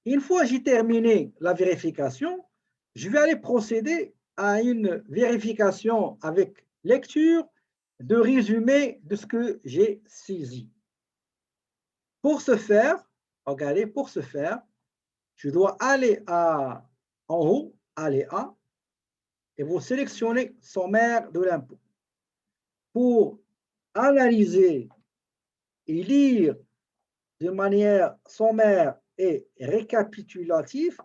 Une fois que j'ai terminé la vérification, je vais aller procéder à une vérification avec lecture de résumé de ce que j'ai saisi. Pour ce faire, regardez, pour ce faire, je dois aller en haut, aller à, et vous sélectionnez sommaire de l'impôt. Pour analyser et lire de manière sommaire et récapitulative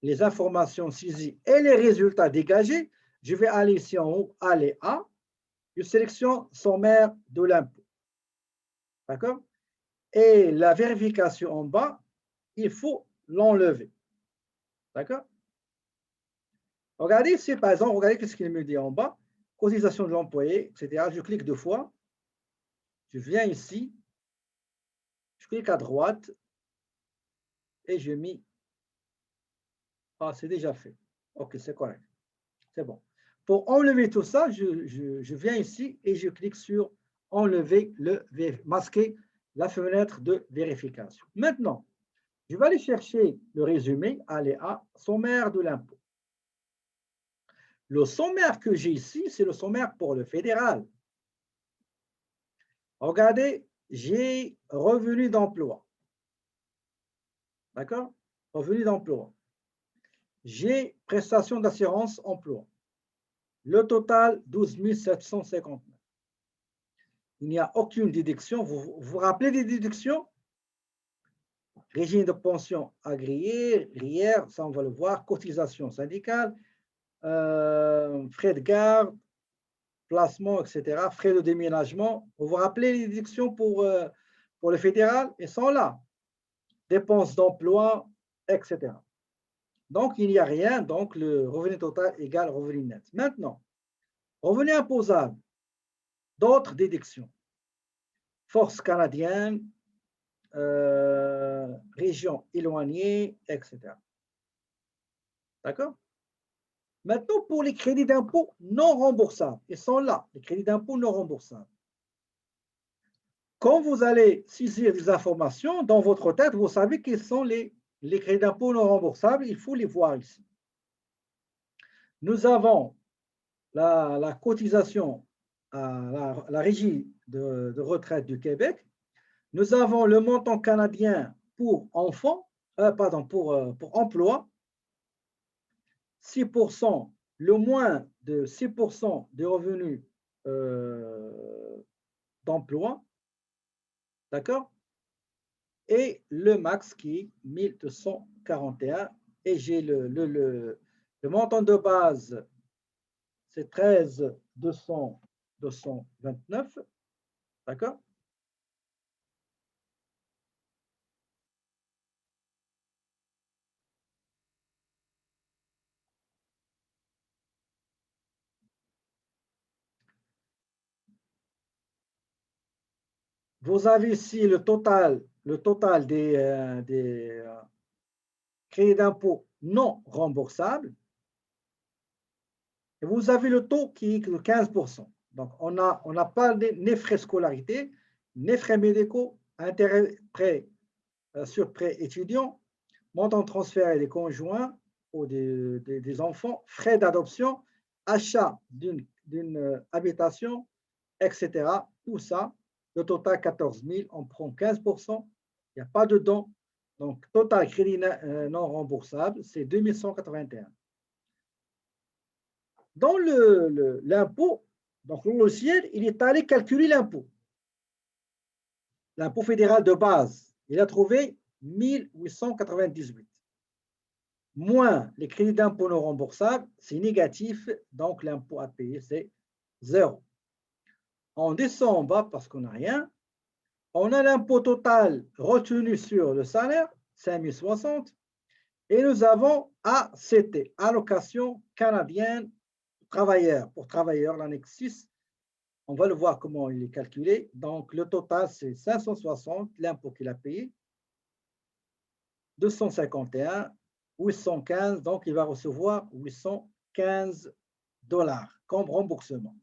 les informations saisies et les résultats dégagés, je vais aller ici en haut, aller à, je sélectionne sommaire de l'impôt. D'accord? Et la vérification en bas, il faut l'enlever. D'accord? Regardez ici, par exemple, regardez ce qu'il me dit en bas. Cotisation de l'employé, etc. Je clique 2 fois. Je viens ici. Je clique à droite. Et je mets. Ah, c'est déjà fait. OK, c'est correct. C'est bon. Pour enlever tout ça, je viens ici et je clique sur enlever masquer la fenêtre de vérification. Maintenant, je vais aller chercher le résumé, aller à sommaire de l'impôt. Le sommaire que j'ai ici, c'est le sommaire pour le fédéral. Regardez, j'ai revenu d'emploi. D'accord? Revenu d'emploi. J'ai prestation d'assurance emploi. Le total, 12 759. Il n'y a aucune déduction. Vous vous rappelez des déductions? Régime de pension agréé, RIER, ça on va le voir, cotisation syndicale, frais de garde, placement, etc., frais de déménagement. Vous vous rappelez les déductions pour le fédéral? Ils sont là. Dépenses d'emploi, etc. Donc, il n'y a rien. Donc, le revenu total égale revenu net. Maintenant, revenu imposable, d'autres déductions. Force canadienne, région éloignée, etc. D'accord? Maintenant, pour les crédits d'impôt non remboursables, ils sont là, les crédits d'impôt non remboursables. Quand vous allez saisir des informations dans votre tête, vous savez quels sont les crédits d'impôt non remboursables, il faut les voir ici. Nous avons la cotisation à la Régie de retraite du Québec. Nous avons le montant canadien pour enfants, pour emploi, 6%, le moins de 6% des revenus d'emploi, d'accord? Et le max qui est 1241. Et j'ai le montant de base, c'est 13 229, d'accord? Vous avez ici le total des crédits d'impôt non remboursables. Et vous avez le taux qui est de 15%. Donc, on n'a pas ni frais scolarité, ni frais médicaux, intérêt prêt sur prêt étudiant, montant transféré des conjoints ou des enfants, frais d'adoption, achat d'une habitation, etc. Tout ça, le total 14 000, on prend 15%, il n'y a pas de don. Donc, total crédit non remboursable, c'est 2181. Dans l'impôt, donc le logiciel, il est allé calculer l'impôt. L'impôt fédéral de base, il a trouvé 1898. Moins les crédits d'impôt non remboursables, c'est négatif, donc l'impôt à payer, c'est 0. On descend en bas parce qu'on n'a rien. On a l'impôt total retenu sur le salaire, 5060. Et nous avons ACT, allocation canadienne pour travailleurs, l'annexe 6. On va le voir comment il est calculé. Donc, le total, c'est 560, l'impôt qu'il a payé. 251, 815, donc il va recevoir 815 $ comme remboursement.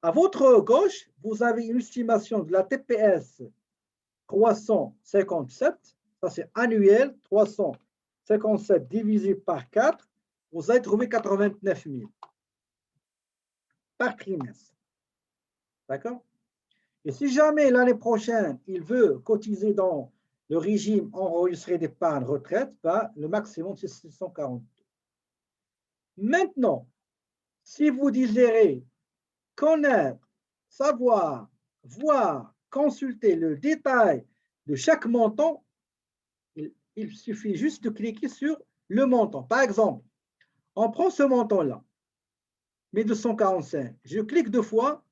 À votre gauche, vous avez une estimation de la TPS 357, Ça, c'est annuel, 357 divisé par 4, vous allez trouver 89 000 par trimestre. D'accord? Et si jamais l'année prochaine, il veut cotiser dans le régime enregistré d'épargne retraite, ben, le maximum, c'est 640. Maintenant, si vous désirez connaître, savoir, voir, consulter le détail de chaque montant, il suffit juste de cliquer sur le montant. Par exemple, on prend ce montant-là, 1245. Je clique deux fois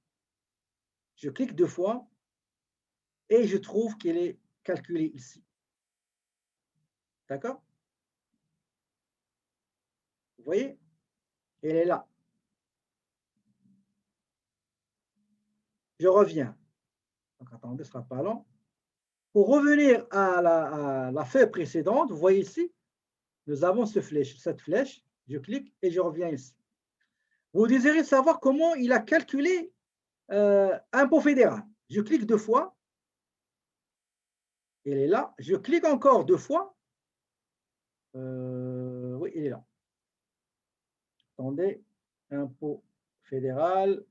et je trouve qu'il est calculé ici. D'accord? Vous voyez? Elle est là. Je reviens. Donc, attendez, ce ne sera pas long. Pour revenir à la feuille précédente, vous voyez ici, nous avons cette flèche. Je clique et je reviens ici. Vous désirez savoir comment il a calculé impôt fédéral. Je clique deux fois. Elle est là. Je clique encore deux fois. Oui, il est là. Attendez. Impôt fédéral.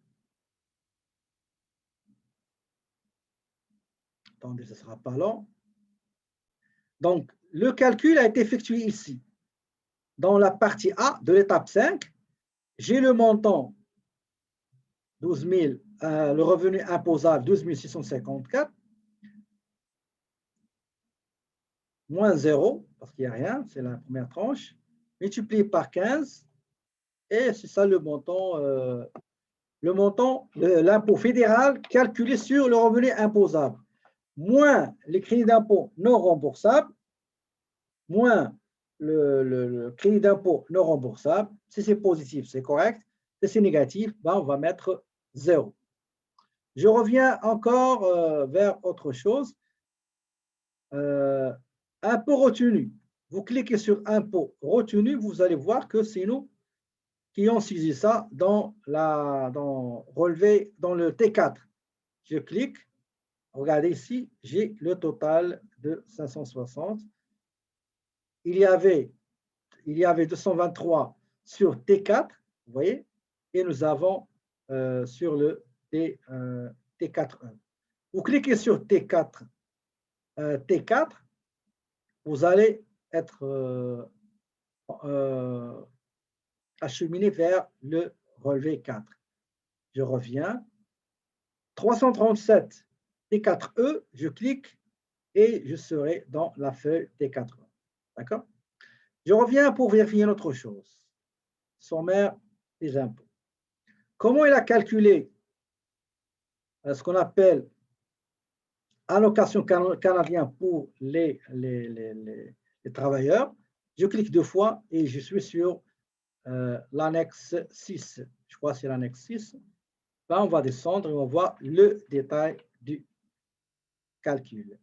Attendez, ce ne sera pas long. Donc, le calcul a été effectué ici. Dans la partie A de l'étape 5, j'ai le montant 12 000, le revenu imposable 12 654, moins 0, parce qu'il n'y a rien, c'est la première tranche, multiplié par 15, et c'est ça le montant, l'impôt fédéral calculé sur le revenu imposable, moins les crédits d'impôt non remboursables, moins le crédit d'impôt non remboursable. Si c'est positif, c'est correct. Si c'est négatif, ben on va mettre 0. Je reviens encore vers autre chose. Impôt retenu. Vous cliquez sur impôt retenu, vous allez voir que c'est nous qui ont saisi ça dans relevé dans le T4. Je clique. Regardez ici, j'ai le total de 560. Il y avait 223 sur T4, vous voyez, et nous avons sur le T4. Vous cliquez sur T4, vous allez être acheminé vers le relevé 4. Je reviens. 337 T4E, je clique et je serai dans la feuille T4E. D'accord? Je reviens pour vérifier une autre chose. Sommaire des impôts. Comment il a calculé ce qu'on appelle allocation canadienne pour les travailleurs? Je clique deux fois et je suis sur l'annexe 6. Je crois que c'est l'annexe 6. Là, on va descendre et on va voir le détail du calcul.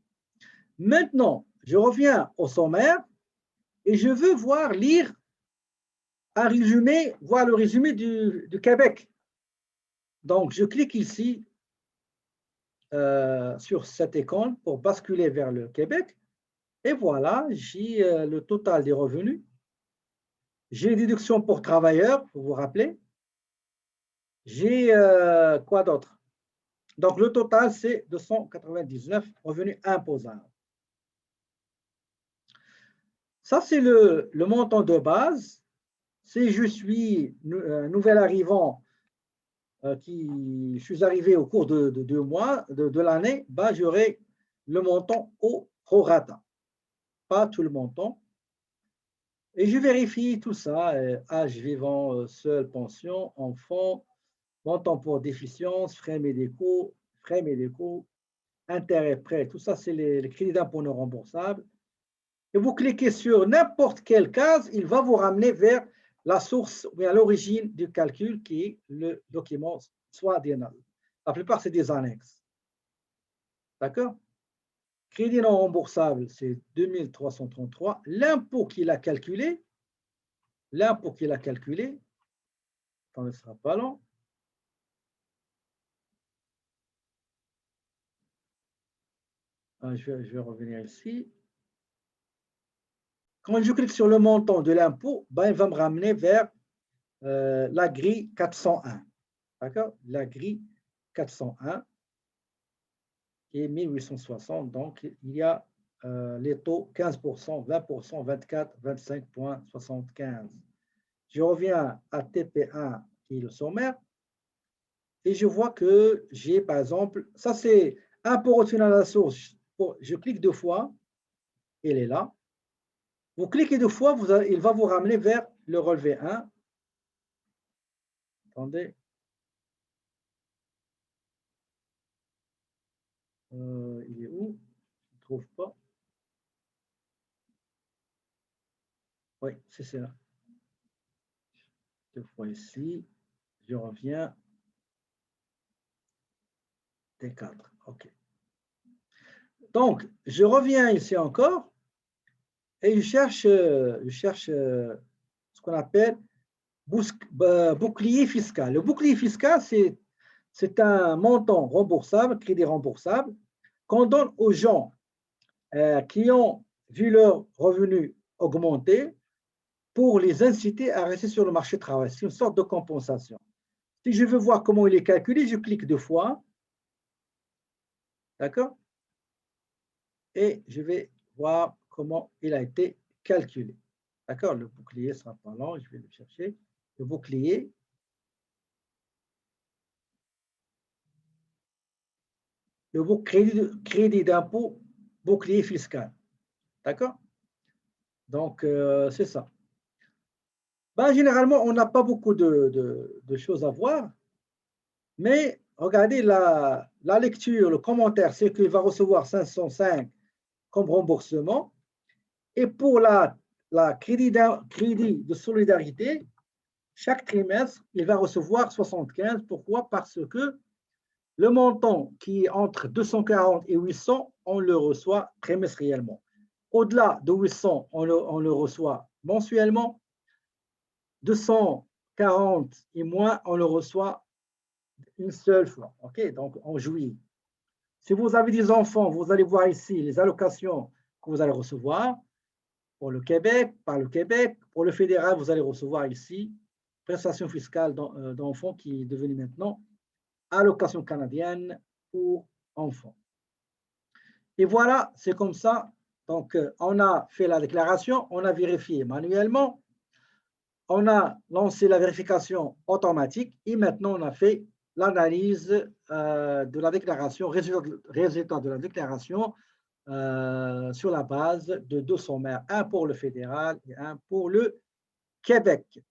Maintenant, je reviens au sommaire et je veux lire un résumé, voir le résumé du Québec. Donc, je clique ici sur cette icône pour basculer vers le Québec. Et voilà, j'ai le total des revenus. J'ai les déductions pour travailleurs, vous vous rappelez. J'ai quoi d'autre? Donc, le total, c'est 299 revenus imposables. Ça, c'est le montant de base. Si je suis nouvel arrivant, je suis arrivé au cours de 2 mois de l'année, ben, j'aurai le montant au prorata, pas tout le montant. Et je vérifie tout ça, âge vivant, seul, pension, enfant, montant pour déficience, frais médicaux, intérêts, prêts, tout ça, c'est les crédits d'impôt non remboursables. Et vous cliquez sur n'importe quelle case, il va vous ramener vers la source ou à l'origine du calcul qui est le document soit DNL. La plupart, c'est des annexes. D'accord? Crédit non remboursable, c'est 2333. L'impôt qu'il a calculé, attendez, ce ne sera pas long. Je vais revenir ici. Quand je clique sur le montant de l'impôt, ben, il va me ramener vers la grille 401. D'accord? La grille 401 qui est 1860. Donc, il y a les taux 15%, 20%, 24, 25,75. Je reviens à TP1 qui est le sommaire et je vois que j'ai par exemple, ça c'est impôt retenu à la source. Je clique deux fois, il est là. Vous cliquez deux fois, il va vous ramener vers le relevé 1. Attendez. Il est où? Je ne trouve pas. Oui, c'est ça. Deux fois ici. Je reviens. T4. OK. Donc, je reviens ici encore et je cherche ce qu'on appelle bouclier fiscal. Le bouclier fiscal, c'est un montant remboursable, crédit remboursable, qu'on donne aux gens qui ont vu leurs revenus augmenter pour les inciter à rester sur le marché du travail. C'est une sorte de compensation. Si je veux voir comment il est calculé, je clique deux fois. D'accord? Et je vais voir comment il a été calculé. D'accord? Le bouclier sera pas long, je vais le chercher. Le bouclier. Le crédit d'impôt, bouclier fiscal. D'accord? Donc, c'est ça. Ben, généralement, on n'a pas beaucoup de choses à voir, mais regardez la lecture, le commentaire, c'est qu'il va recevoir 505 comme remboursement. Et pour la crédit de solidarité, chaque trimestre, il va recevoir 75. Pourquoi? Parce que le montant qui est entre 240 et 800, on le reçoit trimestriellement. Au-delà de 800, on le reçoit mensuellement. 240 et moins, on le reçoit une seule fois. OK? Donc, en juillet. Si vous avez des enfants, vous allez voir ici les allocations que vous allez recevoir. Pour le Québec, par le Québec. Pour le fédéral, vous allez recevoir ici prestation fiscale d'enfants qui est devenue maintenant allocation canadienne pour enfants. Et voilà, c'est comme ça. Donc, on a fait la déclaration, on a vérifié manuellement, on a lancé la vérification automatique et maintenant on a fait l'analyse de la déclaration, résultat de la déclaration sur la base de deux sommaires, un pour le fédéral et un pour le Québec.